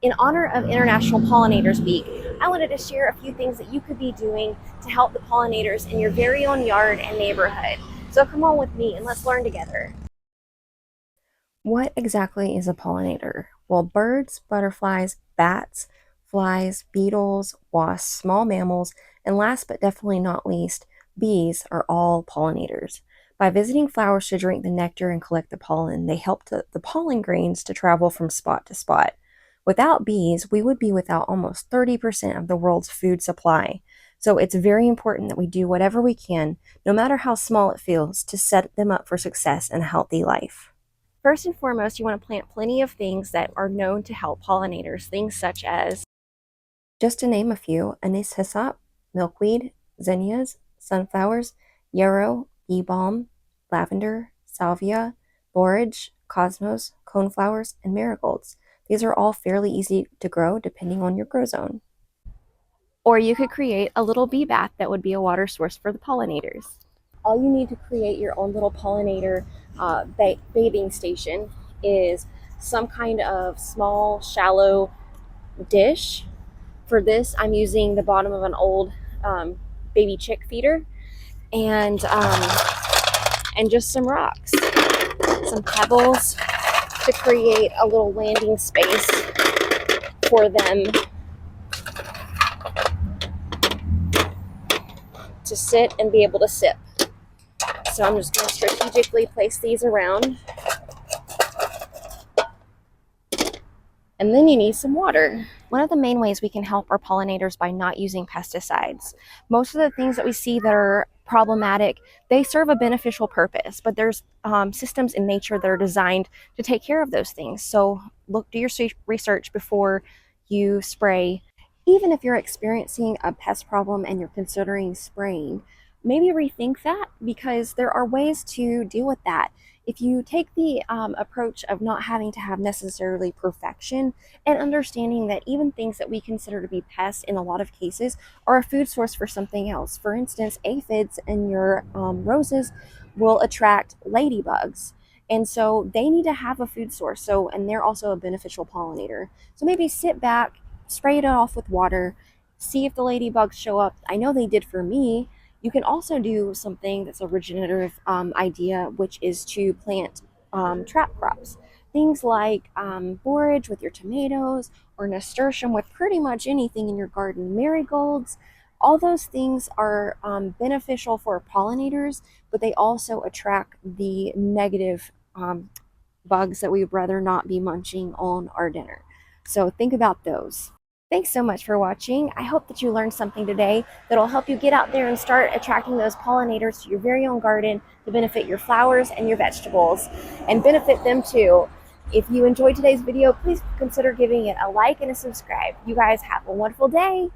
In honor of International Pollinators Week, I wanted to share a few things that you could be doing to help the pollinators in your very own yard and neighborhood. So come on with me and let's learn together. What exactly is a pollinator? Well, birds, butterflies, bats, flies, beetles, wasps, small mammals, and last but definitely not least, bees are all pollinators. By visiting flowers to drink the nectar and collect the pollen, they help the pollen grains to travel from spot to spot. Without bees, we would be without almost 30% of the world's food supply. So it's very important that we do whatever we can, no matter how small it feels, to set them up for success and a healthy life. First and foremost, you want to plant plenty of things that are known to help pollinators, things such as, just to name a few, anise hyssop, milkweed, zinnias, sunflowers, yarrow, bee balm, lavender, salvia, borage, cosmos, coneflowers, and marigolds. These are all fairly easy to grow depending on your grow zone. Or you could create a little bee bath that would be a water source for the pollinators. All you need to create your own little pollinator bathing station is some kind of small, shallow dish. For this, I'm using the bottom of an old baby chick feeder and just some rocks, some pebbles to create a little landing space for them to sit and be able to sip. So I'm just going to strategically place these around. And then you need some water. One of the main ways we can help our pollinators by not using pesticides. Most of the things that we see that are problematic, they serve a beneficial purpose, but there's systems in nature that are designed to take care of those things. So do your research before you spray. Even if you're experiencing a pest problem and you're considering spraying, maybe rethink that, because there are ways to deal with that. If you take the approach of not having to have necessarily perfection and understanding that even things that we consider to be pests in a lot of cases are a food source for something else. For instance, aphids in your roses will attract ladybugs. And so they need to have a food source. And they're also a beneficial pollinator. So maybe sit back, spray it off with water, see if the ladybugs show up. I know they did for me. You can also do something that's a regenerative idea, which is to plant trap crops. Things like borage with your tomatoes or nasturtium with pretty much anything in your garden, marigolds. All those things are beneficial for pollinators, but they also attract the negative bugs that we would rather not be munching on our dinner. So think about those. Thanks so much for watching. I hope that you learned something today that'll help you get out there and start attracting those pollinators to your very own garden to benefit your flowers and your vegetables and benefit them too. If you enjoyed today's video, please consider giving it a like and a subscribe. You guys have a wonderful day.